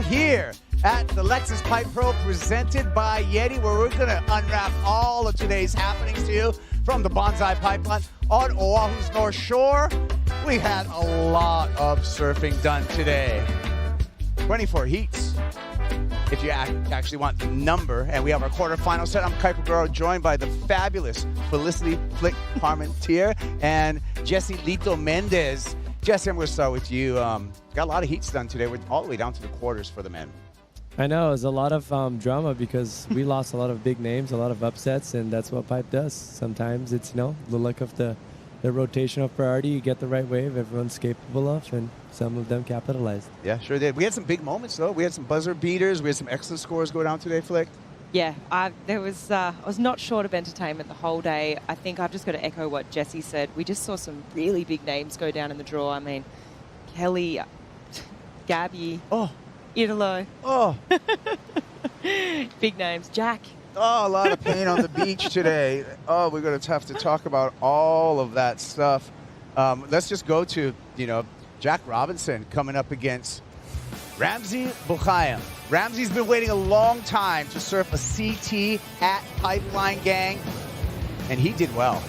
here at the Lexus Pipe Pro presented by Yeti, where we're going to unwrap all of today's happenings to you from the Bonsai Pipeline on Oahu's North Shore. We had a lot of surfing done today. 24 heats, if you actually want the number. And we have our quarterfinal set. I'm Kuiper Guerrero, joined by the fabulous Felicity Flick Parmentier and Jesse Lito Mendez. Jesse, I'm going to start with you. Got a lot of heats done today. We're all the way down to the quarters for the men. I know. It was a lot of drama because we lost a lot of big names, a lot of upsets, and that's what Pipe does. Sometimes it's, the luck of the rotational priority. You get the right wave everyone's capable of, and some of them capitalized. Yeah, sure did. We had some big moments, though. We had some buzzer beaters. We had some excellent scores go down today, Flick. Yeah, I was not short of entertainment the whole day. I think I've just got to echo what Jesse said. We just saw some really big names go down in the draw. I mean, Kelly, Gabby, Italo. Big names. Jack. Oh, a lot of pain on the beach today. Oh, we're going to have to talk about all of that stuff. Let's just go to, Jack Robinson coming up against Ramsey Bukhayam. Ramsey's been waiting a long time to surf a CT at Pipeline Gang, and he did well.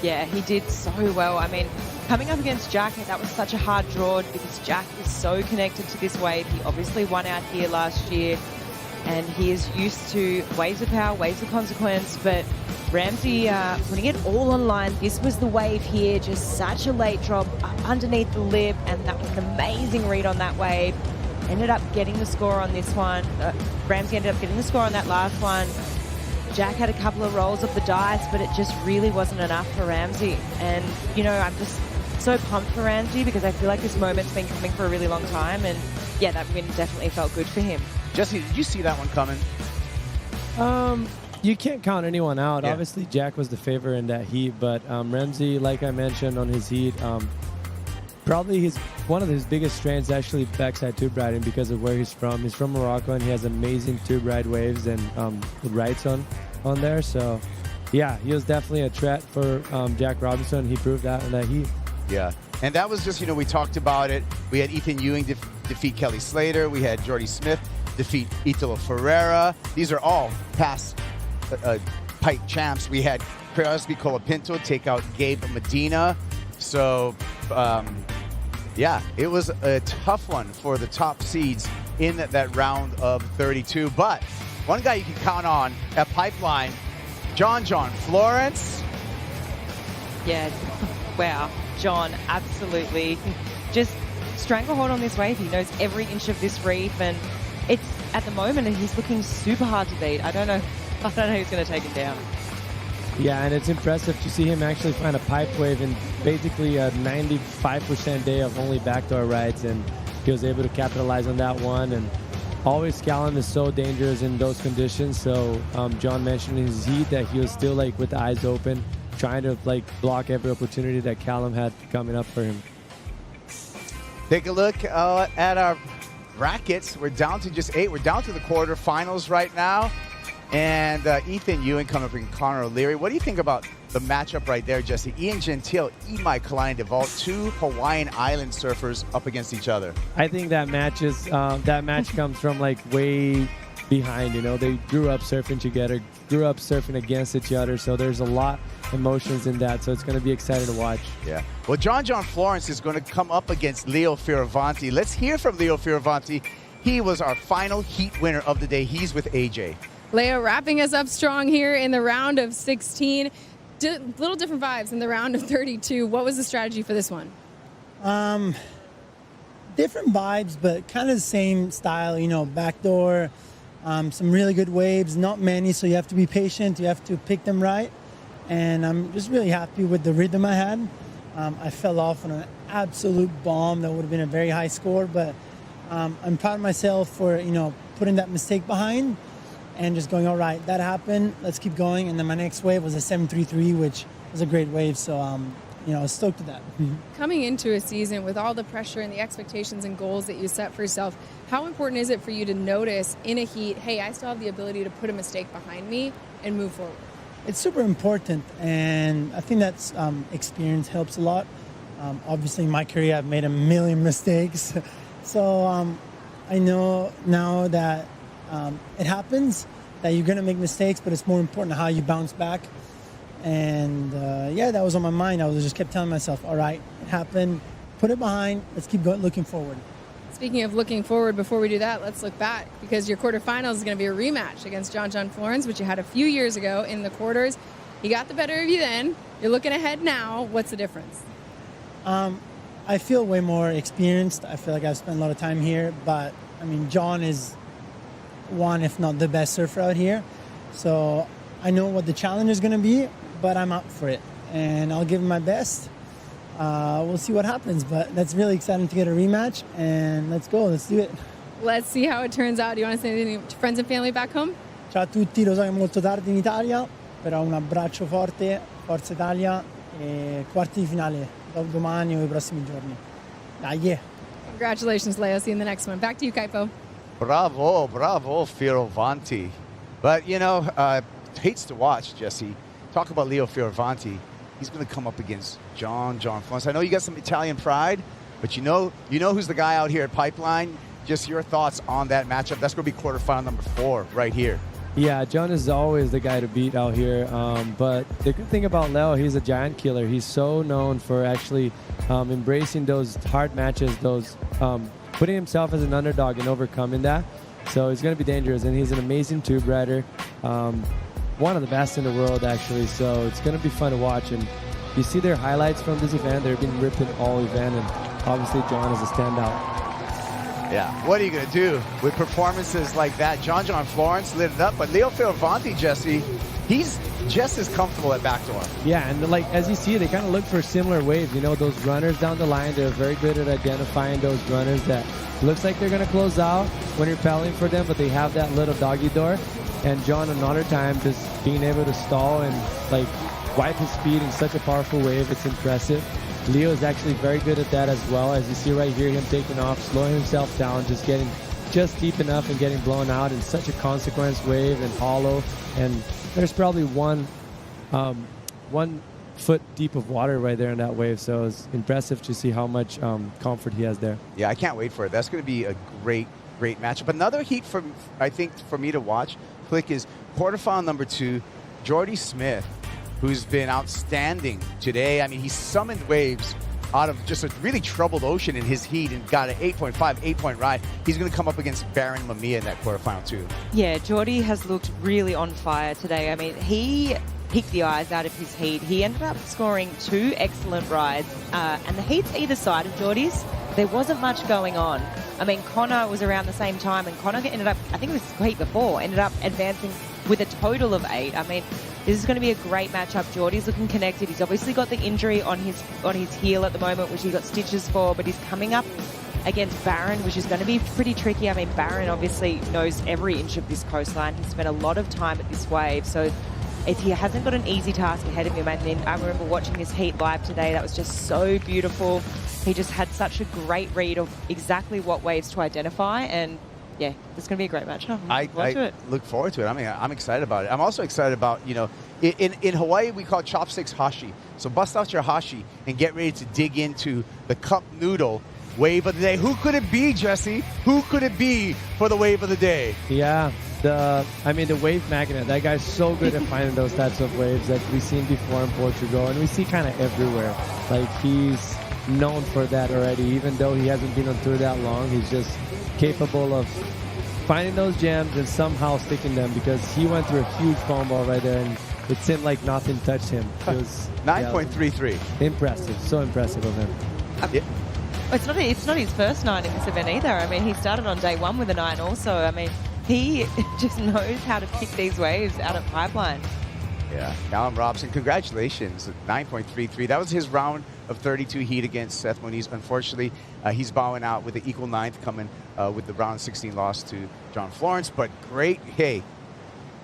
Yeah, he did so well. I mean, coming up against Jack, that was such a hard draw because Jack is so connected to this wave. He obviously won out here last year, and he is used to waves of power, waves of consequence, but Ramsey putting it all on line. This was the wave here, just such a late drop up underneath the lip, and that was an amazing read on that wave. Ended up getting the score on this one. Ramsey ended up getting the score on that last one. Jack had a couple of rolls of the dice, but it just really wasn't enough for Ramsey. And, I'm just so pumped for Ramsey because I feel like this moment's been coming for a really long time. And, yeah, that win definitely felt good for him. Jesse, did you see that one coming? You can't count anyone out. Yeah. Obviously, Jack was the favorite in that heat, but Ramsey, like I mentioned on his heat, probably one of his biggest strengths actually backside tube riding because of where he's from. He's from Morocco, and he has amazing tube ride waves and rides on there. So, yeah, he was definitely a threat for Jack Robinson. He proved that in that heat. Yeah, and that was just, we talked about it. We had Ethan Ewing defeat Kelly Slater. We had Jordy Smith defeat Italo Ferreira. These are all past Pipe champs. We had Crosby Colapinto take out Gabe Medina. So, yeah, it was a tough one for the top seeds in that round of 32. But one guy you can count on at Pipeline, John Florence. Yeah, wow. John, absolutely. Just stranglehold on this wave. He knows every inch of this reef, and it's at the moment, and he's looking super hard to beat. I don't know who's going to take him down. Yeah, and it's impressive to see him actually find a pipe wave in basically a 95% day of only backdoor rides, and he was able to capitalize on that one. And always Callum is so dangerous in those conditions. So John mentioned in his heat that he was still with the eyes open, trying to block every opportunity that Callum had coming up for him. Take a look at our brackets. We're down to just 8. We're down to the quarterfinals right now. And Ethan Ewing coming up against Connor O'Leary. What do you think about the matchup right there, Jesse? Ian Gentile, Imai Kalani DeVault, two Hawaiian Island surfers up against each other. I think that match comes from way behind. They grew up surfing together, grew up surfing against each other. So there's a lot of emotions in that. So it's going to be exciting to watch. Yeah. Well, John Florence is going to come up against Leo Fioravanti. Let's hear from Leo Fioravanti. He was our final heat winner of the day. He's with AJ. Leo wrapping us up strong here in the round of 16. Little different vibes in the round of 32. What was the strategy for this one? Different vibes, but kind of the same style, backdoor, some really good waves, not many, so you have to be patient. You have to pick them right. And I'm just really happy with the rhythm I had. I fell off on an absolute bomb that would have been a very high score, but I'm proud of myself for, putting that mistake behind and just going, all right, that happened, let's keep going. And then my next wave was a 733, which was a great wave. So, I was stoked with that. Coming into a season with all the pressure and the expectations and goals that you set for yourself, how important is it for you to notice in a heat, hey, I still have the ability to put a mistake behind me and move forward? It's super important, and I think that's experience helps a lot. Obviously, in my career, I've made a million mistakes. So I know now that it happens, that you're going to make mistakes, but it's more important how you bounce back. And yeah, that was on my mind. I just kept telling myself, all right, it happened, put it behind, let's keep going, looking forward. Speaking of looking forward, before we do that, let's look back, because your quarterfinals is going to be a rematch against John Florence, which you had a few years ago in the quarters. He got the better of you then. You're looking ahead now. What's the difference? I feel way more experienced. I feel like I've spent a lot of time here, but I mean, John is one, if not the best surfer out here. So I know what the challenge is going to be, but I'm up for it, and I'll give him my best. We'll see what happens, but that's really exciting to get a rematch, and let's go. Let's do it. Let's see how it turns out. Do you want to say anything to friends and family back home? Ciao a tutti, lo so che è molto tardi in Italia, però un abbraccio forte, Forza Italia, e quarti di finale domani o i prossimi giorni. Dai, yeah. Congratulations, Leo. See you in the next one. Back to you, Kaipo. Bravo, bravo, Fioravanti. But, you know, hates to watch, Jesse. Talk about Leo Fioravanti. He's going to come up against John Florence. I know you got some Italian pride, but you know who's the guy out here at Pipeline. Just your thoughts on that matchup. That's going to be quarterfinal number 4 right here. Yeah, John is always the guy to beat out here. But the good thing about Leo, he's a giant killer. He's so known for actually embracing those hard matches, those putting himself as an underdog and overcoming that. So he's going to be dangerous, and he's an amazing tube rider. One of the best in the world, actually. So it's going to be fun to watch. And you see their highlights from this event. They've been ripping all event, and obviously John is a standout. Yeah, what are you going to do with performances like that? John Florence lit it up, but Leo Fioravanti, Jesse, he's just as comfortable at backdoor. Yeah, and like as you see, they kind of look for similar waves. You know, those runners down the line, they're very good at identifying those runners that looks like they're going to close out when you're paddling for them, but they have that little doggy door. And John, another time, just being able to stall and like wipe his speed in such a powerful wave, it's impressive. Leo is actually very good at that as well. As you see right here, him taking off, slowing himself down, just getting just deep enough and getting blown out in such a consequence wave and hollow. And there's probably one foot deep of water right there in that wave. So it's impressive to see how much comfort he has there. Yeah, I can't wait for it. That's going to be a great matchup. Another heat I think for me to watch, Click, is quarterfinal number 2, Jordy Smith, who's been outstanding today. I mean, he summoned waves out of just a really troubled ocean in his heat and got an 8.5, 8-point ride. He's going to come up against Baron Lamia in that quarterfinal too. Yeah, Jordy has looked really on fire today. I mean, he picked the eyes out of his heat. He ended up scoring 2 excellent rides. And the heats either side of Jordy's, there wasn't much going on. I mean, Connor was around the same time, and Connor ended up, I think it was the heat before, ended up advancing with a total of 8. I mean, this is going to be a great matchup. Jordy's looking connected. He's obviously got the injury on his heel at the moment, which he got stitches for, but he's coming up against Baron, which is going to be pretty tricky. I mean, Baron obviously knows every inch of this coastline. He's spent a lot of time at this wave, so he hasn't got an easy task ahead of him. And then I remember watching this heat live today. That was just so beautiful. He just had such a great read of exactly what waves to identify, and yeah, it's going to be a great matchup. I look forward to it. I mean, I'm excited about it. I'm also excited about, you know, in Hawaii, we call chopsticks hashi. So bust out your hashi and get ready to dig into the cup noodle wave of the day. Who could it be, Jesse? Who could it be for the wave of the day? Yeah, the wave magnet. That guy's so good at finding those types of waves that we've seen before in Portugal, and we see kind of everywhere. Like, he's known for that already. Even though he hasn't been on tour that long, he's just capable of finding those gems and somehow sticking them, because he went through a huge foam ball right there, and it seemed like nothing touched him. It was 9.33. Impressive. So impressive of him. Yeah. It's not his first 9 in this event either. I mean, he started on day 1 with a 9 also. I mean, he just knows how to pick these waves out of Pipeline. Yeah, Callum Robson, congratulations, 9.33. That was his round of 32 heat against Seth Moniz. Unfortunately, he's bowing out with the equal 9th, coming with the round 16 loss to John Florence. But great, hey,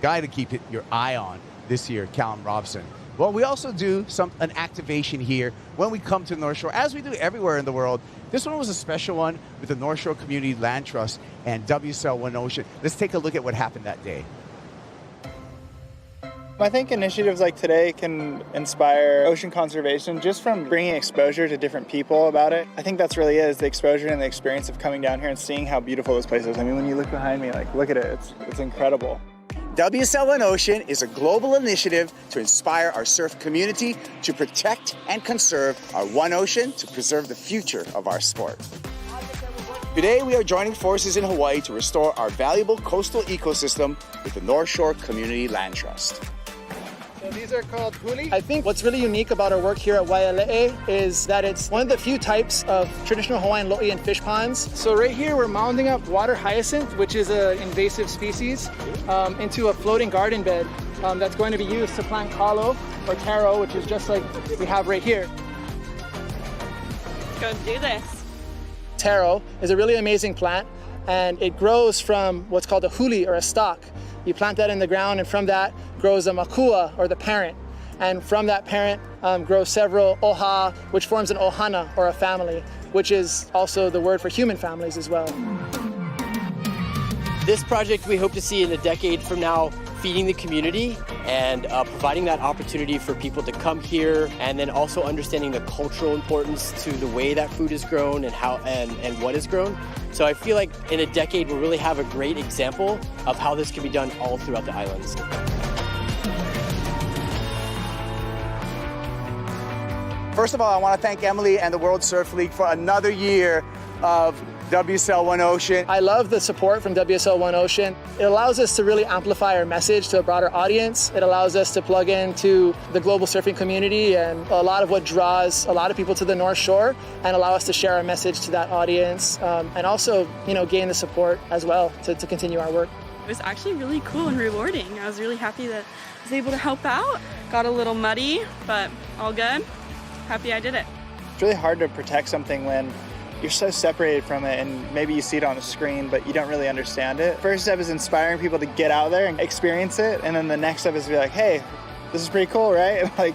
guy to keep your eye on this year, Callum Robson. Well, we also do an activation here when we come to North Shore, as we do everywhere in the world. This one was a special one with the North Shore Community Land Trust and WSL One Ocean. Let's take a look at what happened that day. I think initiatives like today can inspire ocean conservation just from bringing exposure to different people about it. I think that's really is the exposure and the experience of coming down here and seeing how beautiful this place is. I mean, when you look behind me, like, look at it, it's incredible. WSL One Ocean is a global initiative to inspire our surf community to protect and conserve our one ocean to preserve the future of our sport. Today, we are joining forces in Hawaii to restore our valuable coastal ecosystem with the North Shore Community Land Trust. So these are called huli. I think what's really unique about our work here at Waiale'e is that it's one of the few types of traditional Hawaiian lo'i and fish ponds. So right here we're mounding up water hyacinth, which is an invasive species, into a floating garden bed that's going to be used to plant kalo or taro, which is just like we have right here. Let's go do this. Taro is a really amazing plant, and it grows from what's called a huli or a stalk. You plant that in the ground, and from that grows a makua, or the parent. And from that parent grows several oha, which forms an ohana, or a family, which is also the word for human families as well. This project we hope to see in a decade from now, feeding the community and providing that opportunity for people to come here, and then also understanding the cultural importance to the way that food is grown and how and what is grown. So I feel like in a decade we'll really have a great example of how this can be done all throughout the islands. First of all, I want to thank Emily and the World Surf League for another year of WSL One Ocean. I love the support from WSL One Ocean. It allows us to really amplify our message to a broader audience. It allows us to plug into the global surfing community and a lot of what draws a lot of people to the North Shore, and allow us to share our message to that audience, and also, gain the support as well to continue our work. It was actually really cool and rewarding. I was really happy that I was able to help out. Got a little muddy, but all good. Happy I did it. It's really hard to protect something when you're so separated from it, and maybe you see it on a screen, but you don't really understand it. First step is inspiring people to get out there and experience it, and then the next step is to be like, hey, this is pretty cool, right? Like,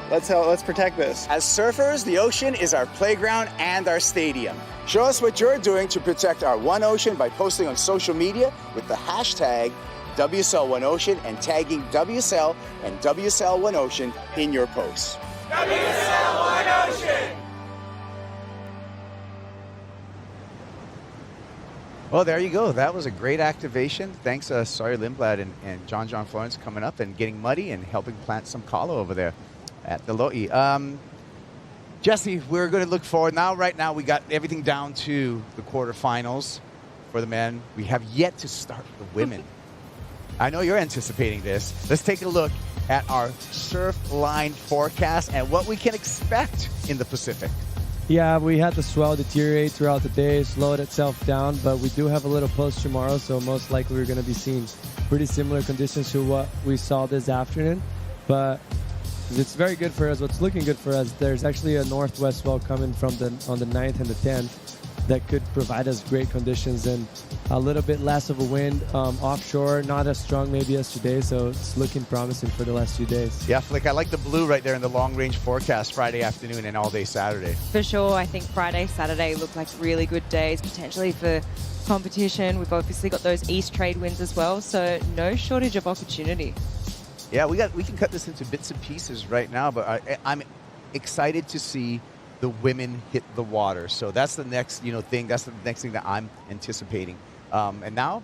let's protect this. As surfers, the ocean is our playground and our stadium. Show us what you're doing to protect our one ocean by posting on social media with the hashtag WSL One Ocean and tagging WSL and WSL One Ocean in your posts. WSL One Ocean! Well, there you go. That was a great activation. Thanks, Sawyer Lindblad and John Florence coming up and getting muddy and helping plant some kalo over there at the lo'i. Jesse, we're going to look forward. Right now, we got everything down to the quarterfinals for the men. We have yet to start the women. I know you're anticipating this. Let's take a look at our surf line forecast and what we can expect in the Pacific. Yeah, we had the swell deteriorate throughout the day, slowed itself down, but we do have a little push tomorrow, so most likely we're going to be seeing pretty similar conditions to what we saw this afternoon. But it's very good for us. What's looking good for us, there's actually a northwest swell coming from on the 9th and the 10th that could provide us great conditions, and a little bit less of a wind offshore, not as strong maybe as today, so it's looking promising for the last few days. Yeah, Flick, I like the blue right there in the long-range forecast Friday afternoon and all day Saturday. For sure, I think Friday, Saturday look like really good days, potentially for competition. We've obviously got those east trade winds as well, so no shortage of opportunity. Yeah, we can cut this into bits and pieces right now, but I'm excited to see the women hit the water. So that's the next thing. That's the next thing that I'm anticipating. And now,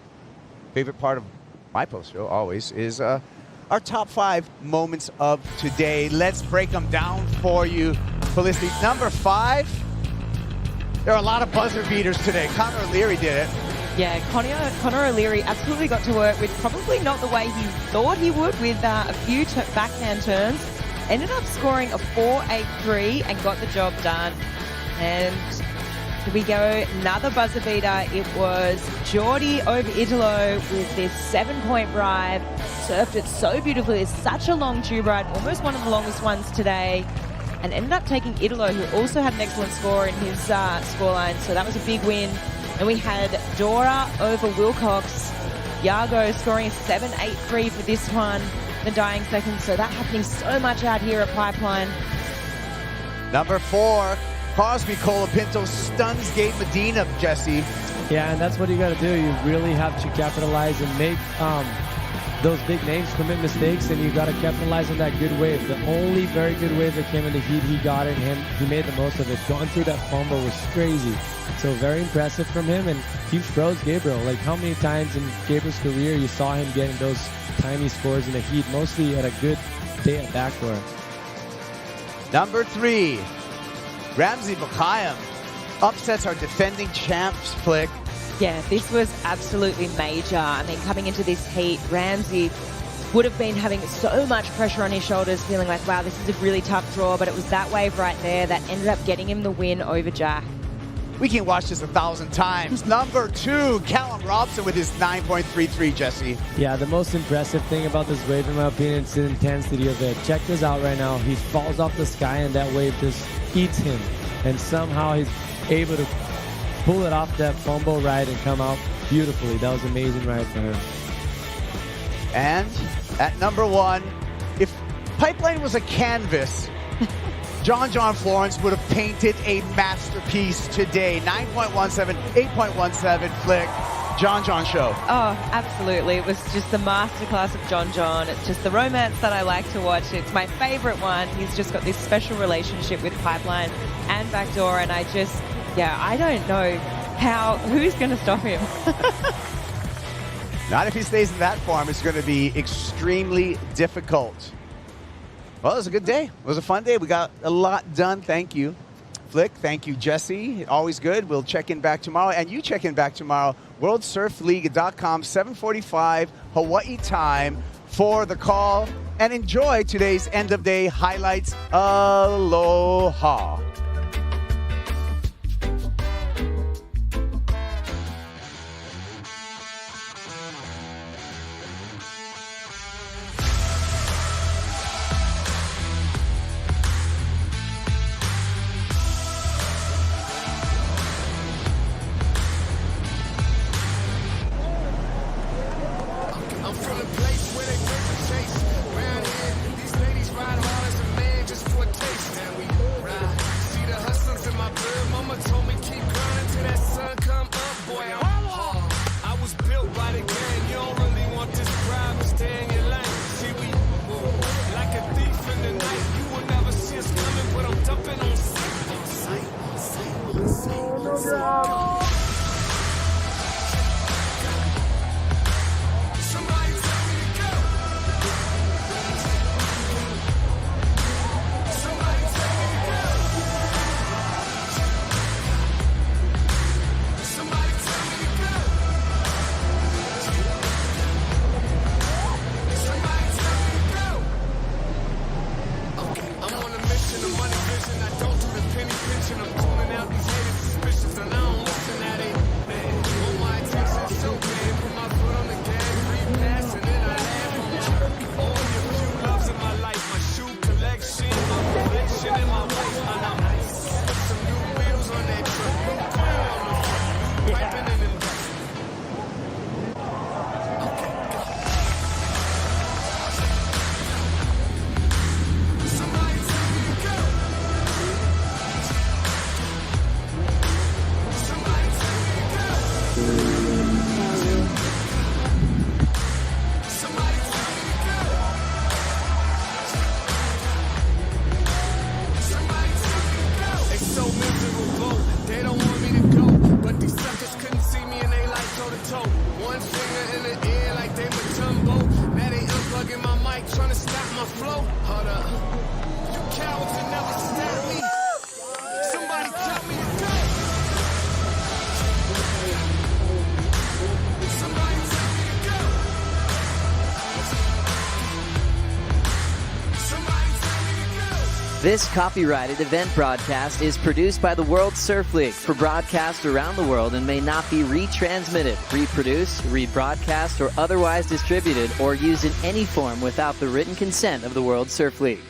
favorite part of my post show always is our top 5 moments of today. Let's break them down for you. Felicity, number 5. There are a lot of buzzer beaters today. Connor O'Leary did it. Yeah, Connor O'Leary absolutely got to work with probably not the way he thought he would, with a few backhand turns. Ended up scoring a 4.83 and got the job done. And here we go, another buzzer beater. It was Jordy over Italo with this 7-point drive. Surfed it so beautifully. It's such a long tube ride, almost one of the longest ones today. And ended up taking Italo, who also had an excellent score in his scoreline. So that was a big win. And we had Dora over Wilcox. Yago scoring a 7.83 for this one. The dying seconds, so that happening so much out here at Pipeline. Number 4, Cosby Colapinto stuns Gabe Medina, Jesse. Yeah, and that's what you got to do. You really have to capitalize and make those big names commit mistakes, and you got to capitalize on that good wave. The only very good wave that came in the heat, he got it, and he made the most of it. Going through that fumble was crazy. So very impressive from him, and huge pros, Gabriel. Like, how many times in Gabriel's career you saw him getting those tiny scores in the heat, mostly at a good day at backdoor. Number 3, Ramsey Bukhayam upsets our defending champs, Flick. Yeah, this was absolutely major. I mean, coming into this heat, Ramsey would have been having so much pressure on his shoulders, feeling like, wow, this is a really tough draw, but it was that wave right there that ended up getting him the win over Jack. We can watch this 1,000 times. Number 2, Callum Robson with his 9.33, Jesse. Yeah, the most impressive thing about this wave, in my opinion, is the intensity of it. Check this out right now. He falls off the sky, and that wave just eats him. And somehow he's able to pull it off that fumble ride and come out beautifully. That was an amazing ride for him. And at number 1, if Pipeline was a canvas, John Florence would have painted a masterpiece today. 9.17, 8.17, Flick. John show. Oh, absolutely. It was just the masterclass of John. It's just the romance that I like to watch. It's my favorite one. He's just got this special relationship with Pipeline and Backdoor, and I don't know who's going to stop him. Not if he stays in that form. It's going to be extremely difficult. Well, it was a good day. It was a fun day. We got a lot done. Thank you, Flick. Thank you, Jesse. Always good. We'll check in back tomorrow. And you check in back tomorrow. WorldSurfLeague.com, 7:45 Hawaii time for the call. And enjoy today's end-of-day highlights. Aloha. This copyrighted event broadcast is produced by the World Surf League for broadcast around the world and may not be retransmitted, reproduced, rebroadcast, or otherwise distributed or used in any form without the written consent of the World Surf League.